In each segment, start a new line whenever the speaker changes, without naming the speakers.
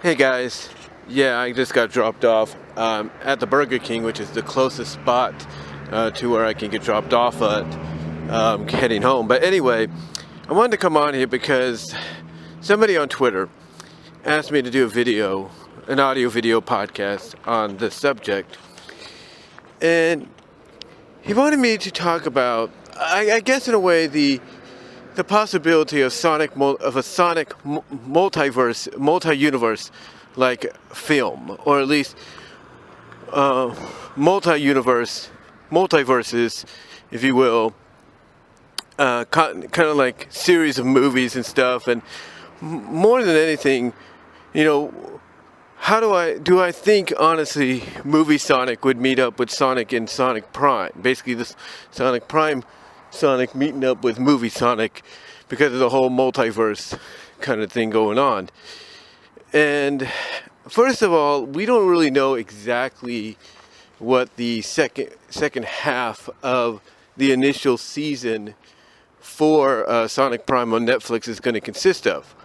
Hey guys, yeah, I just got dropped off at the Burger King, which is the closest spot to where I can get dropped off at heading home. But anyway, I wanted to come on here because somebody on Twitter asked me to do an audio video podcast on this subject. And he wanted me to talk about, I guess in a way, the possibility of a Sonic multiverse, multi-universe like film, or at least multiverses, if you will, kind of like series of movies and stuff. And more than anything, how do I think honestly movie Sonic would meet up with Sonic and Sonic Prime? Basically, this Sonic meeting up with movie Sonic because of the whole multiverse kind of thing going on. And first of all, we don't really know exactly what the second half of the initial season for Sonic Prime on Netflix is going to consist of.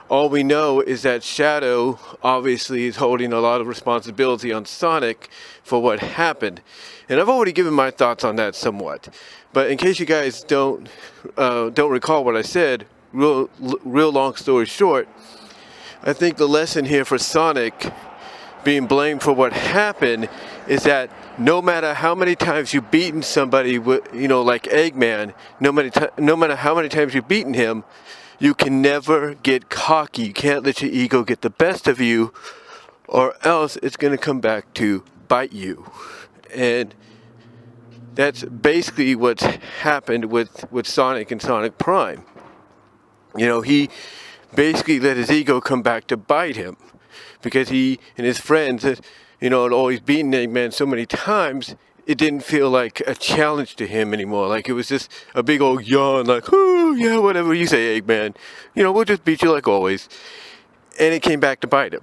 All we know is that Shadow obviously is holding a lot of responsibility on Sonic for what happened. And I've already given my thoughts on that somewhat. But in case you guys don't recall what I said, real long story short, I think the lesson here for Sonic being blamed for what happened is that no matter how many times you've beaten somebody with, like Eggman, no matter how many times you've beaten him, you can never get cocky. You can't let your ego get the best of you, or else it's going to come back to bite you. And that's basically what's happened with Sonic and Sonic Prime. He basically let his ego come back to bite him, because he and his friends had always beaten Eggman so many times, it didn't feel like a challenge to him anymore. Like it was just a big old yawn, like, oh, yeah, whatever you say, Eggman. We'll just beat you like always. And it came back to bite him.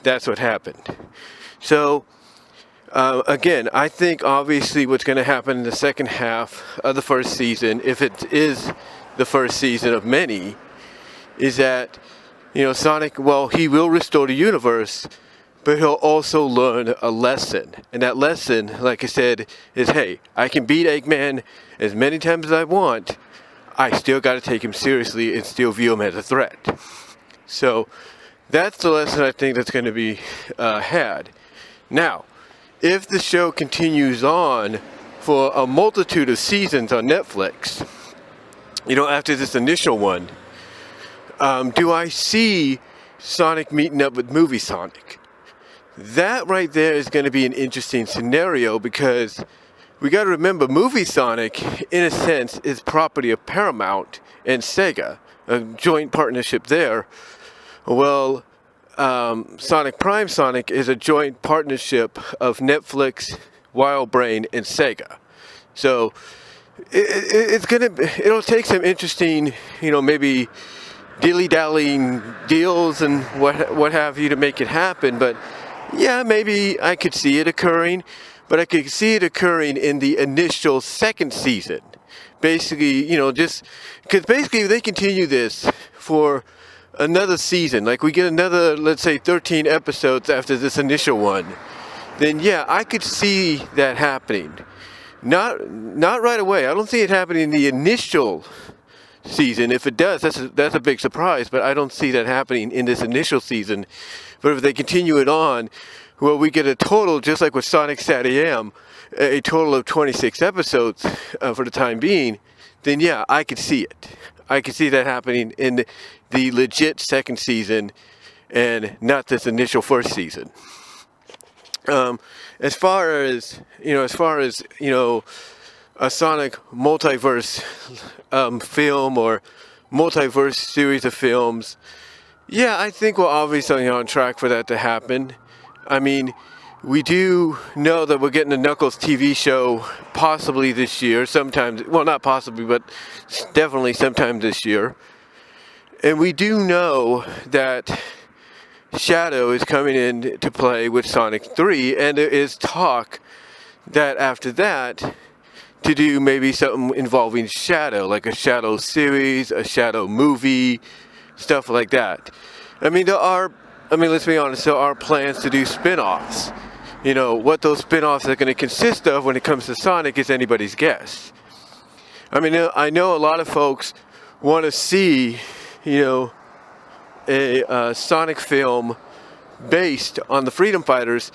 That's what happened. So, again, I think obviously what's going to happen in the second half of the first season, if it is the first season of many, is that, Sonic, well, he will restore the universe, but he'll also learn a lesson. And that lesson, like I said, is, hey, I can beat Eggman as many times as I want. I still got to take him seriously and still view him as a threat. So that's the lesson I think that's going to be had. Now, if the show continues on for a multitude of seasons on Netflix, after this initial one, do I see Sonic meeting up with movie Sonic? That right there is going to be an interesting scenario, because we got to remember, movie Sonic, in a sense, is property of Paramount and Sega, a joint partnership there. Well, Sonic Prime Sonic is a joint partnership of Netflix, WildBrain, and Sega. So it'll take some interesting, maybe dilly-dallying deals and what have you to make it happen. But yeah, maybe I could see it occurring, but I could see it occurring in the initial second season. Basically, just because basically if they continue this for another season, like we get another, let's say 13 episodes after this initial one, then yeah, I could see that happening. Not right away. I don't see it happening in the initial season. If it does, that's a big surprise, but I don't see that happening in this initial season. But if they continue it on, well, we get a total, just like with Sonic SatAM, a total of 26 episodes for the time being, then yeah, I could see it. I could see that happening in the legit second season and not this initial first season. As far as a Sonic multiverse film or multiverse series of films, yeah, I think we're obviously on track for that to happen. I mean, we do know that we're getting a Knuckles TV show possibly this year, sometime, well, not possibly, but definitely sometime this year. And we do know that Shadow is coming in to play with Sonic 3, and there is talk that after that, to do maybe something involving Shadow, like a Shadow series, a Shadow movie, stuff like that. I mean, there are I mean, let's be honest, there are plans to do spin-offs. You know, what those spin-offs are going to consist of when it comes to Sonic is anybody's guess. I mean, I know a lot of folks want to see, you know, a Sonic film based on the Freedom Fighters,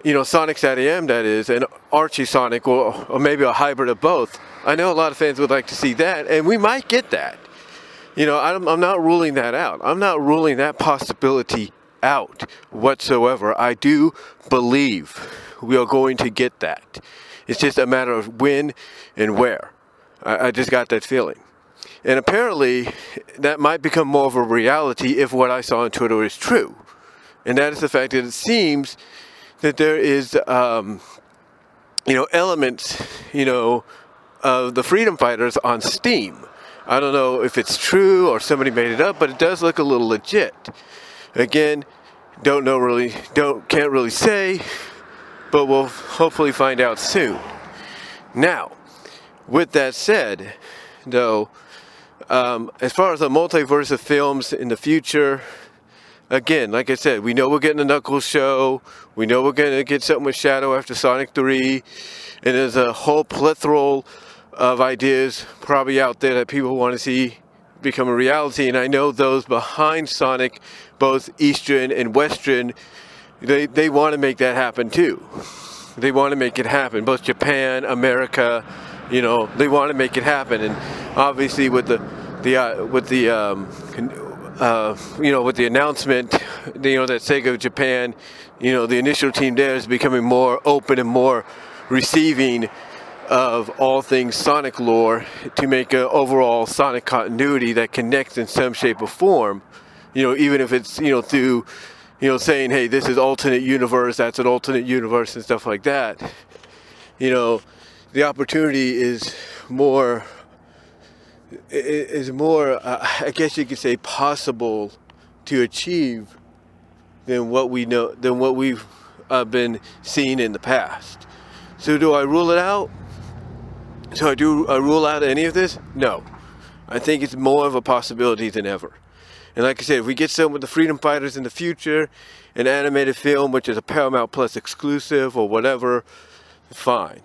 you know, Sonic SATM, that is, and Archie Sonic, or maybe a hybrid of both. I know a lot of fans would like to see that, and we might get that. You know, I'm not ruling that out. I'm not ruling that possibility out whatsoever. I do believe we are going to get that. It's just a matter of when and where. I just got that feeling. And apparently, that might become more of a reality if what I saw on Twitter is true. And that is the fact that it seems that there is, you know, elements, you know, of the Freedom Fighters on Steam. I don't know if it's true or somebody made it up, but it does look a little legit. Again, can't really say, but we'll hopefully find out soon. Now, with that said, though, as far as the multiverse of films in the future, again, like I said, we know we're getting a Knuckles show. We know we're going to get something with Shadow after Sonic 3. And there's a whole plethora of ideas probably out there that people want to see become a reality. And I know those behind Sonic, both Eastern and Western, they want to make that happen too. They want to make it happen. Both Japan, America, you know, they want to make it happen. And obviously with the announcement, you know, that Sega Japan, you know, the initial team there is becoming more open and more receiving of all things Sonic lore to make an overall Sonic continuity that connects in some shape or form. You know, even if it's, you know, through, you know, saying, hey, this is alternate universe, that's an alternate universe and stuff like that. You know, the opportunity is more, I guess you could say, possible to achieve than what we've been seeing in the past. So do I rule it out? So I rule out any of this? No. I think it's more of a possibility than ever. And like I said, if we get some with the Freedom Fighters in the future, an animated film, which is a Paramount Plus exclusive or whatever, fine.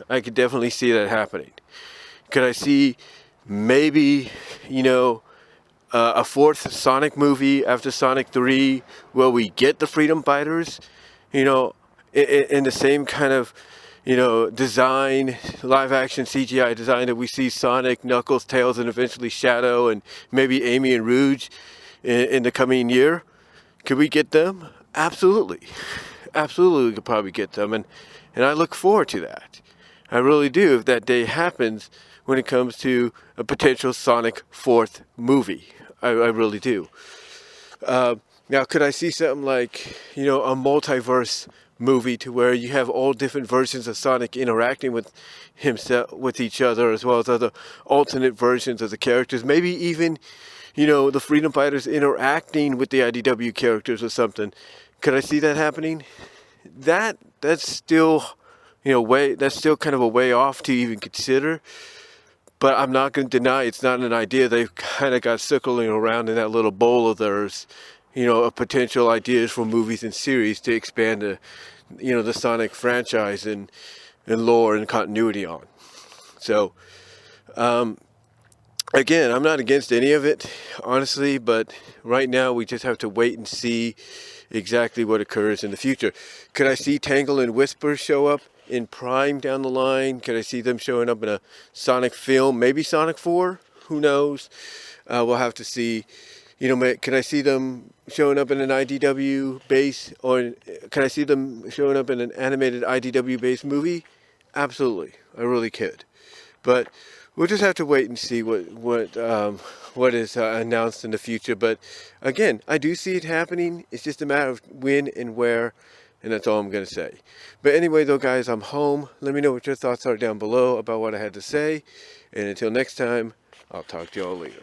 I could definitely see that happening. Could I see maybe, you know, a fourth Sonic movie after Sonic 3 where we get the Freedom Fighters, you know, in the same kind of, you know, design, live action CGI design that we see Sonic, Knuckles, Tails, and eventually Shadow, and maybe Amy and Rouge in the coming year? Could we get them? Absolutely. Absolutely, we could probably get them. And I look forward to that. I really do, if that day happens when it comes to a potential Sonic 4th movie. I really do. Now, could I see something like, you know, a multiverse movie to where you have all different versions of Sonic interacting with himself, with each other, as well as other alternate versions of the characters? Maybe even, you know, the Freedom Fighters interacting with the IDW characters or something. Could I see that happening? That's still, you know, that's still kind of a way off to even consider. But I'm not going to deny it's not an idea they've kind of got circling around in that little bowl of theirs, you know, of potential ideas for movies and series to expand the, you know, the Sonic franchise and lore and continuity on. So, again, I'm not against any of it, honestly, but right now we just have to wait and see exactly what occurs in the future. Could I see Tangle and Whisper show up in Prime down the line? Could I see them showing up in a Sonic film? Maybe Sonic 4? Who knows? We'll have to see. You know, can I see them showing up in an IDW base, or can I see them showing up in an animated IDW based movie? Absolutely, I really could. But we'll just have to wait and see what is announced in the future. But again, I do see it happening. It's just a matter of when and where, and that's all I'm going to say. But anyway, though, guys, I'm home. Let me know what your thoughts are down below about what I had to say. And until next time, I'll talk to y'all later.